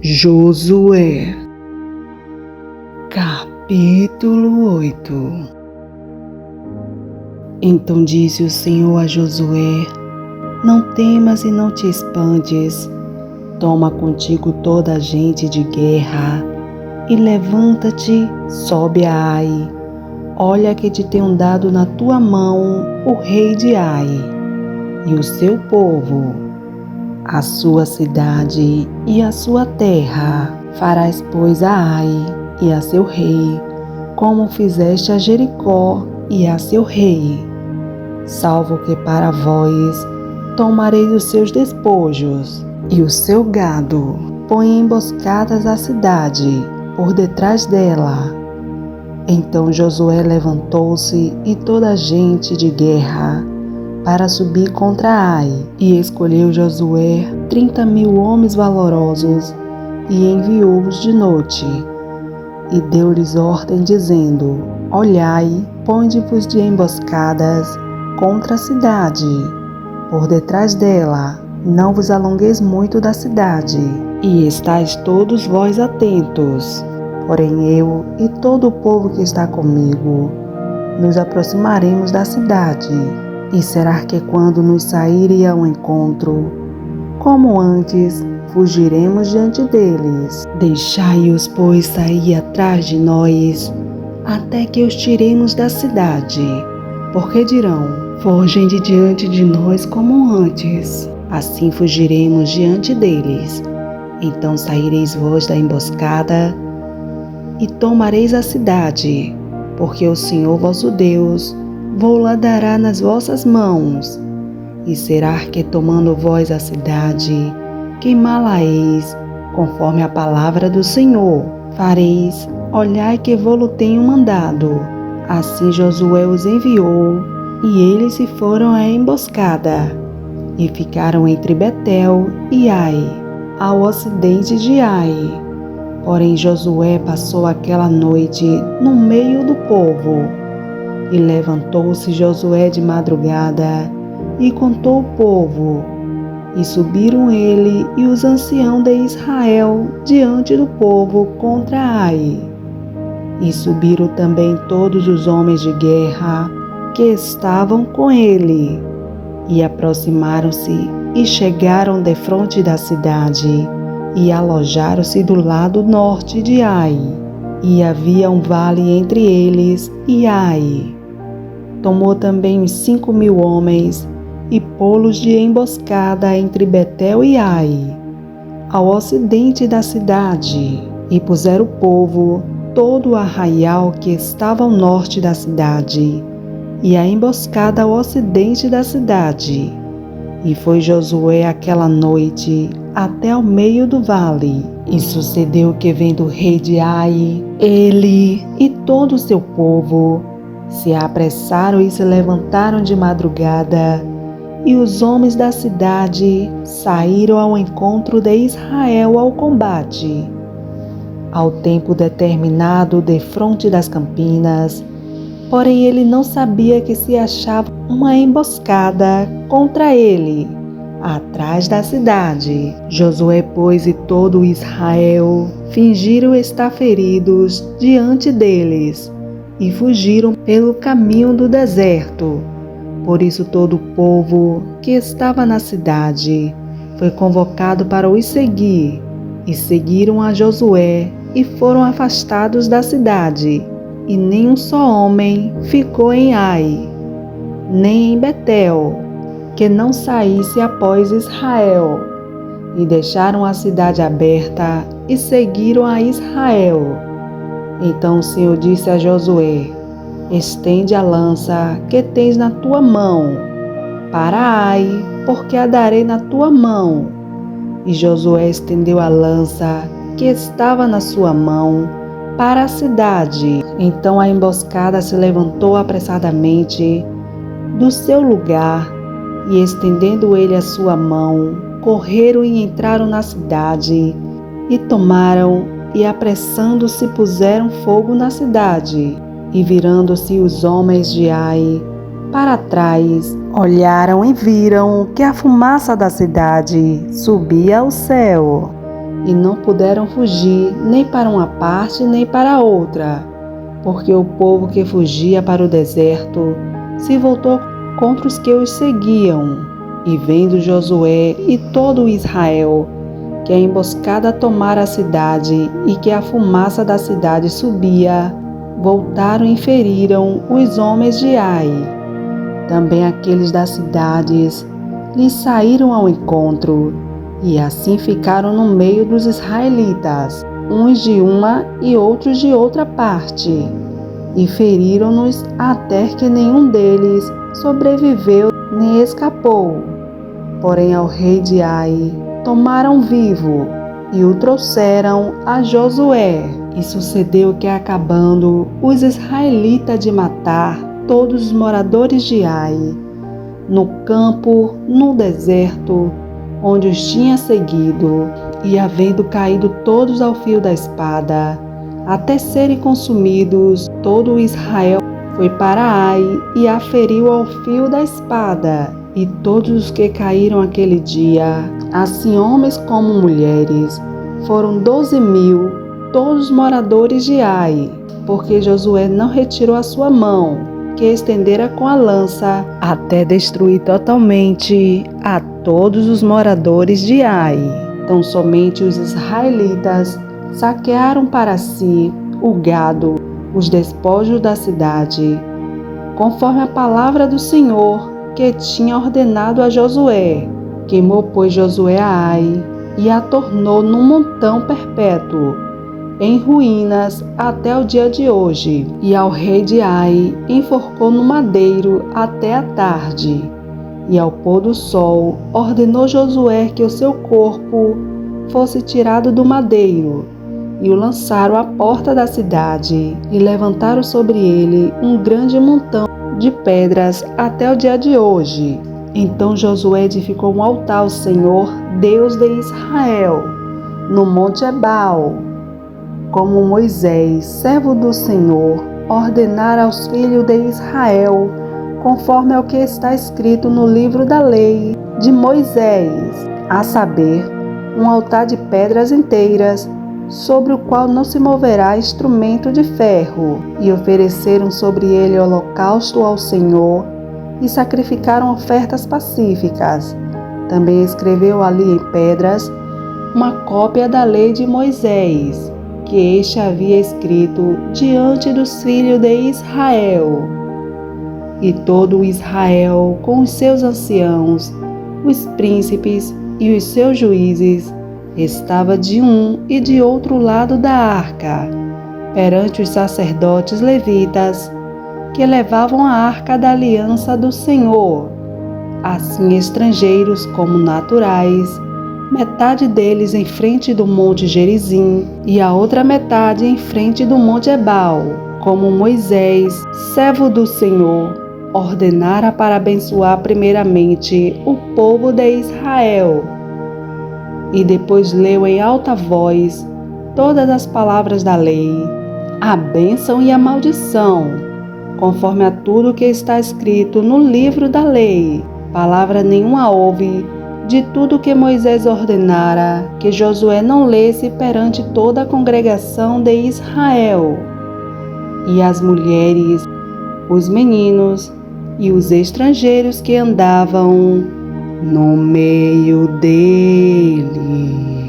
Josué, capítulo 8. Então disse o Senhor a Josué: Não temas e não te espantes. Toma contigo toda a gente de guerra e levanta-te, sobe a Ai. Olha que te tenho dado na tua mão o rei de Ai e o seu povo, a sua cidade e a sua terra. Farás, pois, a Ai e a seu rei, como fizeste a Jericó e a seu rei. Salvo que para vós tomarei os seus despojos e o seu gado. Põe emboscadas à cidade, por detrás dela. Então Josué levantou-se e toda a gente de guerra para subir contra Ai, e escolheu Josué 30.000 homens valorosos e enviou-os de noite. E deu-lhes ordem dizendo: Olhai, ponde-vos de emboscadas contra a cidade, por detrás dela, não vos alongueis muito da cidade, e estáis todos vós atentos. Porém eu e todo o povo que está comigo nos aproximaremos da cidade, e será que quando nos saírem ao encontro, como antes, fugiremos diante deles. Deixai-os, pois, sair atrás de nós, até que os tiremos da cidade. Porque dirão: fogem de diante de nós como antes. Assim fugiremos diante deles. Então saireis vós da emboscada e tomareis a cidade, porque o Senhor vosso Deus vô-la dará nas vossas mãos. E será que, tomando vós a cidade, queimá-la-eis, conforme a palavra do Senhor. Fareis: olhai que vô-lo tenho mandado. Assim Josué os enviou, e eles se foram à emboscada, e ficaram entre Betel e Ai, ao ocidente de Ai. Porém Josué passou aquela noite no meio do povo. E levantou-se Josué de madrugada, e contou o povo. E subiram ele e os anciãos de Israel diante do povo contra Ai. E subiram também todos os homens de guerra que estavam com ele. E aproximaram-se e chegaram defronte da cidade, e alojaram-se do lado norte de Ai. E havia um vale entre eles e Ai. Tomou também os 5.000 homens e pô-los de emboscada entre Betel e Ai, ao ocidente da cidade, e puseram o povo todo o arraial que estava ao norte da cidade, e a emboscada ao ocidente da cidade. E foi Josué aquela noite até ao meio do vale. E sucedeu que, vendo o rei de Ai, ele e todo o seu povo se apressaram e se levantaram de madrugada, e os homens da cidade saíram ao encontro de Israel ao combate. Ao tempo determinado defronte das campinas, porém ele não sabia que se achava uma emboscada contra ele, atrás da cidade. Josué, pois, e todo Israel fingiram estar feridos diante deles, e fugiram pelo caminho do deserto. Por isso todo o povo que estava na cidade foi convocado para os seguir, e seguiram a Josué e foram afastados da cidade. E nem um só homem ficou em Ai, nem em Betel, que não saísse após Israel. E deixaram a cidade aberta e seguiram a Israel. Então o Senhor disse a Josué: estende a lança que tens na tua mão para Ai, porque a darei na tua mão. E Josué estendeu a lança que estava na sua mão para a cidade. Então a emboscada se levantou apressadamente do seu lugar, e estendendo ele a sua mão, correram e entraram na cidade, e tomaram, e apressando-se puseram fogo na cidade. E virando-se os homens de Ai para trás, olharam e viram que a fumaça da cidade subia ao céu. e não puderam fugir nem para uma parte nem para a outra, porque o povo que fugia para o deserto se voltou contra os que os seguiam. E vendo Josué e todo Israel que a emboscada tomara a cidade e que a fumaça da cidade subia, voltaram e feriram os homens de Ai. Também aqueles das cidades lhes saíram ao encontro, e assim ficaram no meio dos israelitas, uns de uma e outros de outra parte, e feriram-nos até que nenhum deles sobreviveu nem escapou. Porém ao rei de Ai tomaram vivo e o trouxeram a Josué. E sucedeu que, acabando os israelitas de matar todos os moradores de Ai, no campo, no deserto, onde os tinha seguido, e havendo caído todos ao fio da espada, até serem consumidos, todo o Israel foi para Ai e a feriu ao fio da espada. E todos os que caíram aquele dia, assim homens como mulheres, foram 12.000, todos os moradores de Ai, porque Josué não retirou a sua mão, que estendera com a lança, até destruir totalmente a todos os moradores de Ai. Então somente os israelitas saquearam para si o gado, os despojos da cidade, conforme a palavra do Senhor que tinha ordenado a Josué. Queimou, pois, Josué a Ai e a tornou num montão perpétuo, em ruínas até o dia de hoje. E ao rei de Ai enforcou no madeiro até a tarde. E ao pôr do sol ordenou Josué que o seu corpo fosse tirado do madeiro, e o lançaram à porta da cidade, e levantaram sobre ele um grande montão de pedras até o dia de hoje. Então Josué edificou um altar ao Senhor, Deus de Israel, no monte Ebal, como Moisés, servo do Senhor, ordenara aos filhos de Israel, conforme ao que está escrito no livro da lei de Moisés, a saber, um altar de pedras inteiras, sobre o qual não se moverá instrumento de ferro, e ofereceram sobre ele holocausto ao Senhor, e sacrificaram ofertas pacíficas. Também escreveu ali em pedras uma cópia da lei de Moisés, que este havia escrito diante dos filhos de Israel. E todo o Israel, com os seus anciãos, os príncipes e os seus juízes, estava de um e de outro lado da arca, perante os sacerdotes levitas, que levavam a arca da aliança do Senhor, assim estrangeiros como naturais, metade deles em frente do monte Gerizim e a outra metade em frente do monte Ebal, como Moisés, servo do Senhor, ordenara para abençoar primeiramente o povo de Israel. E depois leu em alta voz todas as palavras da lei, a bênção e a maldição, conforme a tudo que está escrito no livro da lei. Palavra nenhuma houve de tudo que Moisés ordenara, que Josué não lesse perante toda a congregação de Israel. E as mulheres, os meninos e os estrangeiros que andavam no meio dele